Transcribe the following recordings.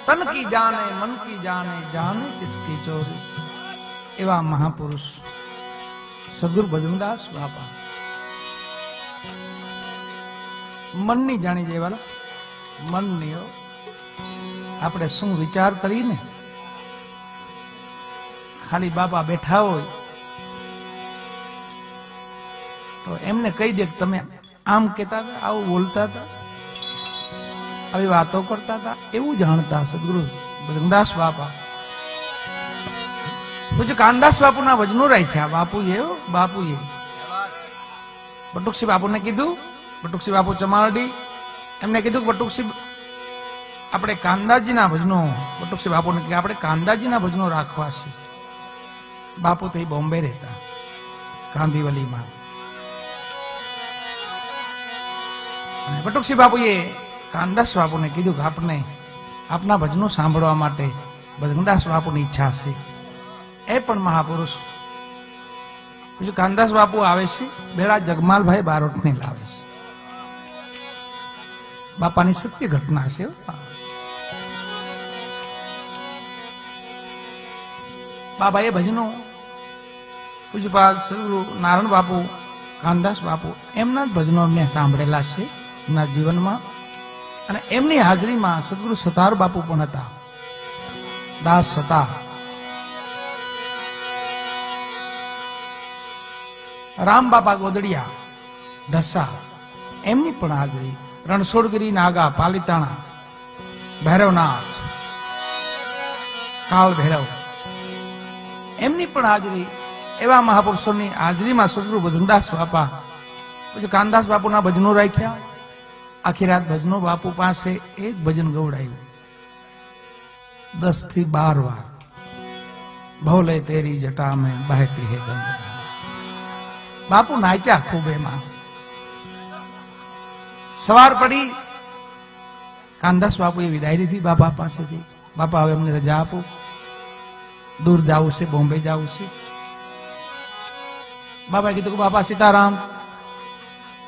તન કી જાને મન કી જાને જાને ચિત્ત કી ચોરી એવા મહાપુરુષ સદગુરુ ભજનદાસ બાપા મનની જાણી જાય વાલા મનની આપણે શું વિચાર કરીને ખાલી બાપા બેઠા હોય તો એમને કહી દે કે તમે આમ કહેતા હતા, આવું બોલતા હતા, આવી વાતો કરતા હતા, એવું જાણતા સદગુરુ ભજનદાસ બાપા. પૂજ્ય કાનદાસ બાપુના વજનો રાખ્યા બાપુએ બટુકસિંહ બાપુને કીધું, બટુકસિંહ બાપુ ચમારડી એમને કીધું કે બટુકસિંહ આપણે કાનદાસજીના ભજનો, બટુકસિંહ બાપુને કે આપણે કાનદાસજીના ભજનો રાખવા છે. બાપુ તો એ બોમ્બે રહેતા કાંદીવલીમાં. બટુકસિંહ બાપુએ કાનદાસ બાપુને કીધું કે આપણે આપના ભજનો સાંભળવા માટે ભજનદાસ બાપુની ઈચ્છા છે. એ પણ મહાપુરુષ બીજું કાનદાસ બાપુ આવે છે, બેડા જગમાલભાઈ બારોટને લાવે છે. બાપાની સત્ય ઘટના છે. બાબા એ ભજનો પૂજ્યપાદ સદગુરુ નારાયણ બાપુ, કાનદાસ બાપુ એમના જ ભજનો અમને સાંભળેલા છે એમના જીવનમાં. અને એમની હાજરીમાં સદગુરુ સતાર બાપુ પણ હતા, દાસ સતાર. રામ બાપા ગોદડિયા ઢસા એમની પણ હાજરી. રણછોડગીરી નાગા પાલિતાણા, ભૈરવનાથ, કાળ ભૈરવ એમની પણ હાજરી. એવા મહાપુરુષોની હાજરીમાં સદગુરુ ભજનદાસ બાપા પછી કાનદાસ બાપુના ભજનો રાખ્યા. આખી રાત ભજનો બાપુ પાસે એક ભજન ગવડાયું 10 થી 12 વાર. ભોલે તેરી જટા મેં બહેતી હે ગંગા. બાપુ નાચ્યા ખૂબ એમાં. સવાર પડી કાનદાસ બાપુએ વિદાય લીધી બાપા પાસેથી. બાપા હવે અમને રજા આપો, દૂર જવું છે, બોમ્બે જવું છે. બાપાએ કીધું કે બાપા સીતારામ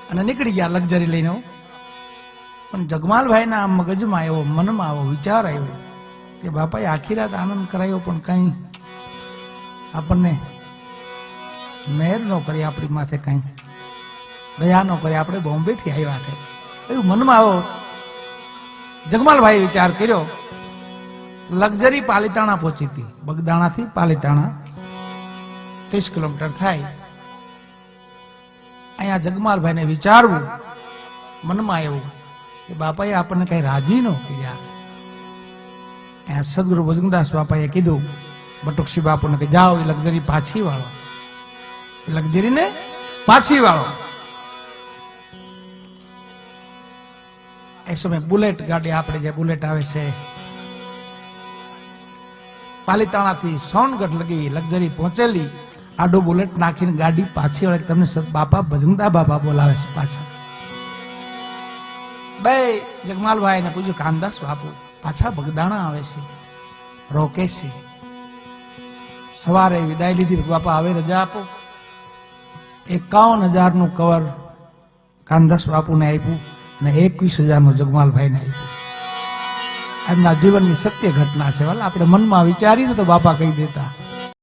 અને નીકળી ગયા લક્ઝરી લઈને. પણ જગમાલભાઈના મગજમાં એવો, મનમાં એવો વિચાર આવ્યો કે બાપાએ આખી રાત આનંદ કરાયો પણ કઈ આપણને મહેર ન કરી, આપણી માથે કઈ દયા ન કરી, આપણે બોમ્બે થી આવ્યા છે એવું મનમાં આવો જગમાલભાઈ વિચાર કર્યો. લક્ઝરી પાલિતાણા પહોંચી હતી, બગદાણાથી પાલિતાણા 30 કિલોમીટર થાય. અહીંયા જગમાલભાઈને વિચારવું મનમાં એવું કે બાપાએ આપણને કઈ રાજી ન કર્યા. અહીંયા સદગુરુ ભજનદાસ બાપાએ કીધું બટુકસિંહ બાપુને કે જાઓ એ લક્ઝરી પાછી વાળો, લક્ઝરીને પાછી વાળો. એ સમય બુલેટ ગાડી, આપણે જે બુલેટ આવે છે, પાલિતાણાથી સોનગઢ લગી લક્ઝરી પહોંચેલી. આડો બુલેટ નાખીને ગાડી પાછી વળે. તમને બાપા ભજનદા બાપા બોલાવે છે પાછા. બે જગમાલભાઈ ને પૂછ્યું કાનદાસ બાપુ પાછા બગદાણા આવે છે, રોકે છે. સવારે વિદાય લીધી. બાપા હવે રજા આપો. 51,000 નું કવર કાનદાસ બાપુને આપ્યું ને 21,000 નું જગમાલભાઈને આપ્યું. એમના જીવનની સત્ય ઘટના છે. આપણે મનમાં વિચારીને તો બાપા કહી દેતા